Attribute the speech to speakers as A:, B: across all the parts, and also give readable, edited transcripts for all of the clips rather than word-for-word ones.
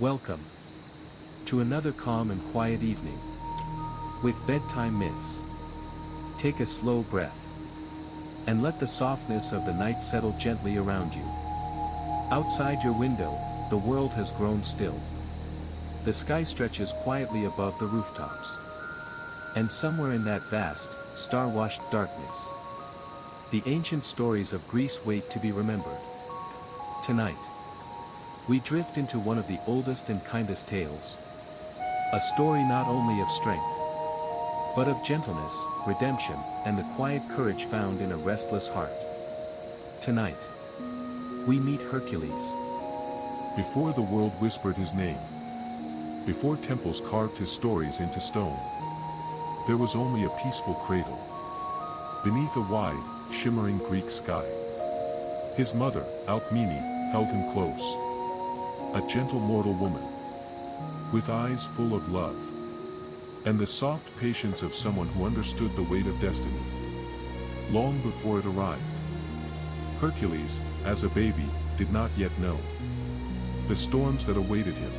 A: Welcome to another calm and quiet evening with Bedtime Myths. Take a slow breath and let the softness of the night settle gently around you. Outside your window, the world has grown still. The sky stretches quietly above the rooftops. And somewhere in that vast, star-washed darkness, the ancient stories of Greece wait to be remembered. Tonight, we drift into one of the oldest and kindest tales. A story not only of strength, but of gentleness, redemption, and the quiet courage found in a restless heart. Tonight, we meet Hercules.
B: Before the world whispered his name, before temples carved his stories into stone, there was only a peaceful cradle, beneath a wide, shimmering Greek sky. His mother, Alcmene, held him close, a gentle mortal woman, with eyes full of love, and the soft patience of someone who understood the weight of destiny. Long before it arrived, Hercules, as a baby, did not yet know the storms that awaited him.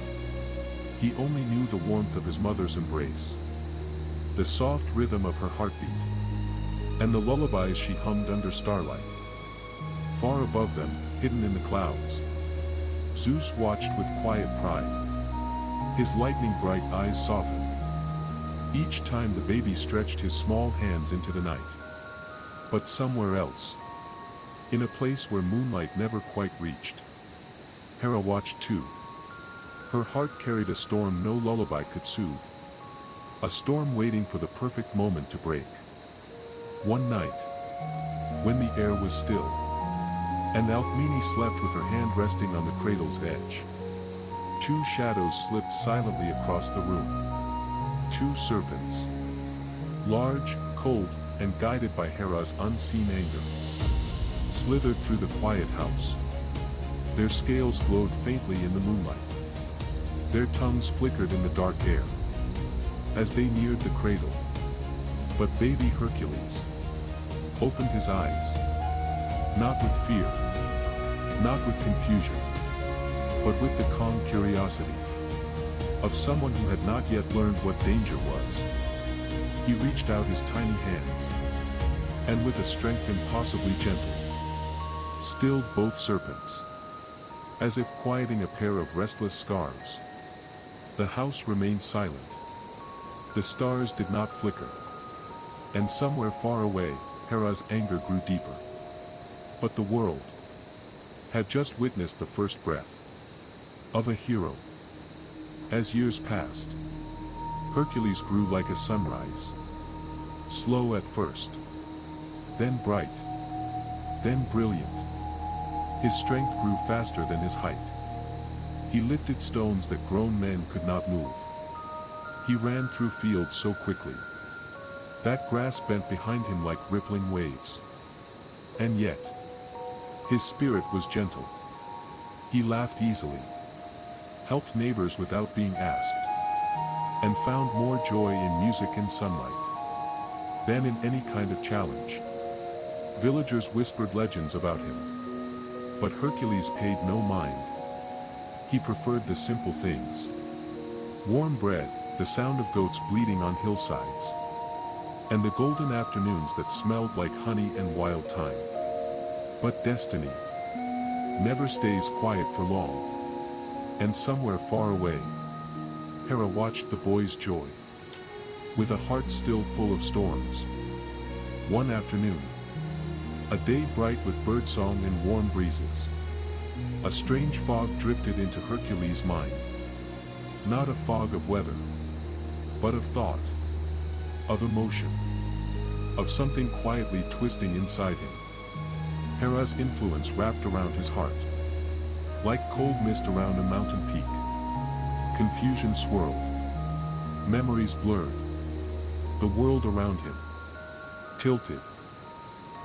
B: He only knew the warmth of his mother's embrace, the soft rhythm of her heartbeat, and the lullabies she hummed under starlight. Far above them, hidden in the clouds, Zeus watched with quiet pride. His lightning-bright eyes softened each time the baby stretched his small hands into the night. But somewhere else, in a place where moonlight never quite reached, Hera watched too. Her heart carried a storm no lullaby could soothe, a storm waiting for the perfect moment to break. One night, when the air was still, and Alcmene slept with her hand resting on the cradle's edge, two shadows slipped silently across the room. Two serpents, large, cold, and guided by Hera's unseen anger, slithered through the quiet house. Their scales glowed faintly in the moonlight. Their tongues flickered in the dark air as they neared the cradle. But baby Hercules opened his eyes, not with fear, not with confusion, but with the calm curiosity of someone who had not yet learned what danger was. He reached out his tiny hands, and with a strength impossibly gentle, stilled both serpents, as if quieting a pair of restless scarves. The house remained silent. The stars did not flicker, and somewhere far away, Hera's anger grew deeper. But the world had just witnessed the first breath of a hero. As years passed, Hercules grew like a sunrise, slow at first, then bright, then brilliant. His strength grew faster than his height. He lifted stones that grown men could not move. He ran through fields so quickly that grass bent behind him like rippling waves. And yet, his spirit was gentle. He laughed easily, helped neighbors without being asked, and found more joy in music and sunlight than in any kind of challenge. Villagers whispered legends about him, but Hercules paid no mind. He preferred the simple things: warm bread, the sound of goats bleating on hillsides, and the golden afternoons that smelled like honey and wild thyme. But destiny never stays quiet for long. And somewhere far away, Hera watched the boy's joy, with a heart still full of storms. One afternoon, a day bright with birdsong and warm breezes, a strange fog drifted into Hercules' mind. Not a fog of weather, but of thought, of emotion, of something quietly twisting inside him. Hera's influence wrapped around his heart, like cold mist around a mountain peak. Confusion swirled, memories blurred. The world around him tilted,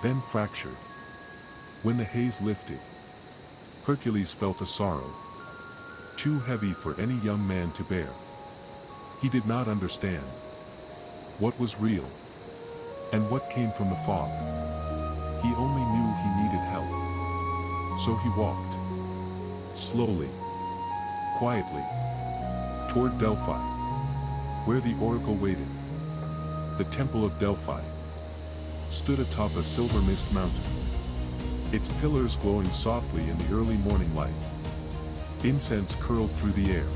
B: then fractured. When the haze lifted, Hercules felt a sorrow too heavy for any young man to bear. He did not understand what was real and what came from the fog. He only knew he needed help. So he walked slowly, quietly, toward Delphi, where the oracle waited. The Temple of Delphi stood atop a silver mist mountain, its pillars glowing softly in the early morning light. Incense curled through the air,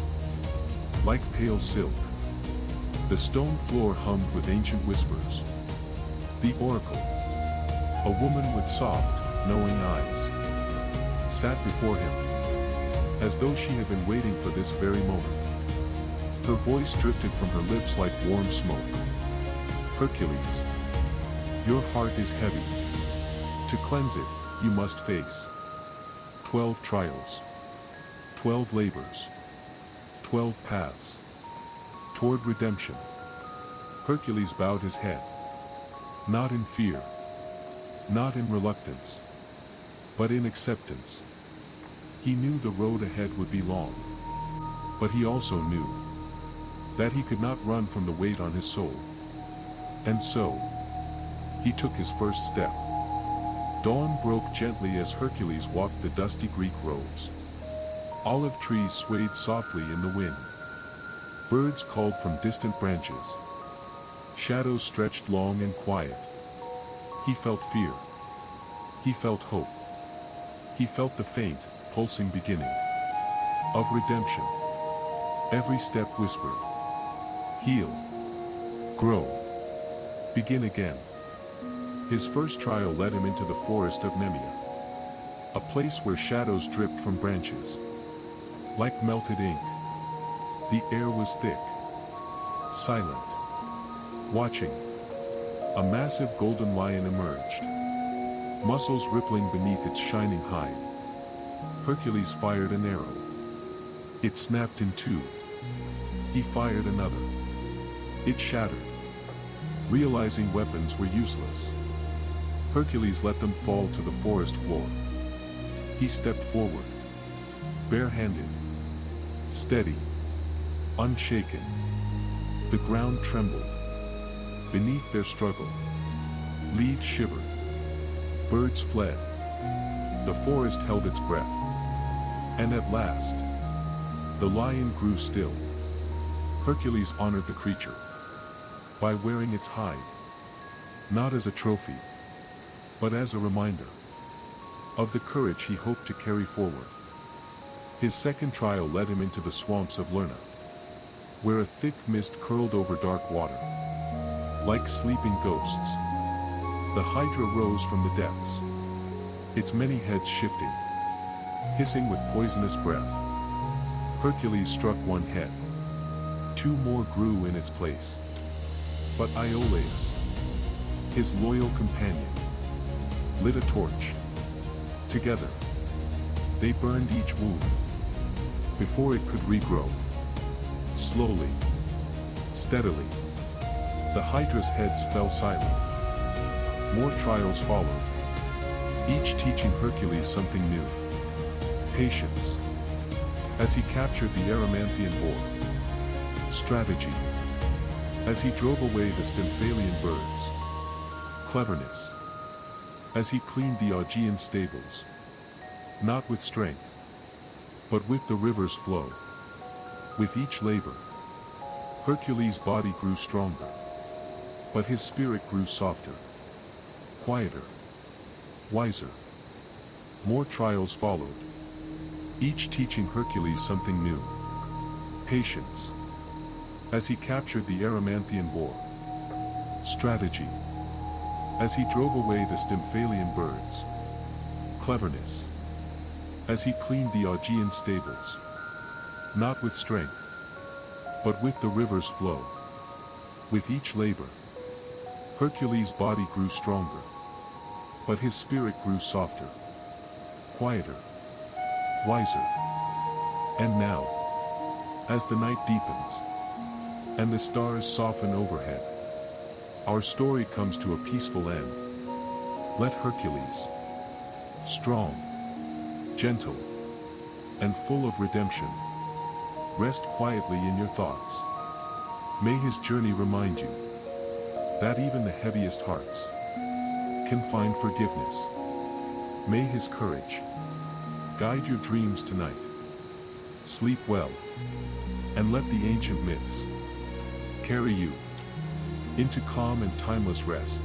B: like pale silk. The stone floor hummed with ancient whispers. The oracle, a woman with soft, knowing eyes, sat before him, as though she had been waiting for this very moment. Her voice drifted from her lips like warm smoke. Hercules, your heart is heavy. To cleanse it, you must face 12 trials, 12 labors, 12 paths toward redemption. Hercules bowed his head, not in fear, not in reluctance, but in acceptance. He knew the road ahead would be long, but he also knew that he could not run from the weight on his soul. And so, he took his first step. Dawn broke gently as Hercules walked the dusty Greek roads. Olive trees swayed softly in the wind. Birds called from distant branches. Shadows stretched long and quiet. He felt fear. He felt hope. He felt the faint, pulsing beginning of redemption. Every step whispered, heal, grow, begin again. His first trial led him into the forest of Nemea, a place where shadows dripped from branches, like melted ink. The air was thick, silent. Watching, a massive golden lion emerged, muscles rippling beneath its shining hide. Hercules fired an arrow. It snapped in two. He fired another. It shattered. Realizing weapons were useless, Hercules let them fall to the forest floor. He stepped forward, barehanded, steady, unshaken. The ground trembled beneath their struggle. Leaves shivered. Birds fled. The forest held its breath. And at last, the lion grew still. Hercules honored the creature by wearing its hide, not as a trophy, but as a reminder of the courage he hoped to carry forward. His second trial led him into the swamps of Lerna, where a thick mist curled over dark water, like sleeping ghosts. The Hydra rose from the depths, its many heads shifting, hissing with poisonous breath. Hercules struck one head. Two more grew in its place. But Iolaus, his loyal companion, lit a torch. Together, they burned each wound before it could regrow. Slowly, steadily, the Hydra's heads fell silent. More trials followed, each teaching Hercules something new. Patience, as he captured the Erymanthian boar. Strategy, as he drove away the Stymphalian birds. Cleverness, as he cleaned the Augean stables. Not with strength, but with the river's flow. With each labor, Hercules' body grew stronger, but his spirit grew softer, quieter, wiser. More trials followed, each teaching Hercules something new. Patience, as he captured the Erymanthian boar. Strategy, as he drove away the Stymphalian birds. Cleverness, as he cleaned the Augean stables. Not with strength, but with the river's flow. With each labor, Hercules' body grew stronger, but his spirit grew softer, quieter, wiser. And now, as the night deepens, and the stars soften overhead, our story comes to a peaceful end. Let Hercules, strong, gentle, and full of redemption, rest quietly in your thoughts. May his journey remind you that even the heaviest hearts can find forgiveness. May his courage guide your dreams tonight. sleep well, and let the ancient myths carry you into calm and timeless rest.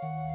C: you.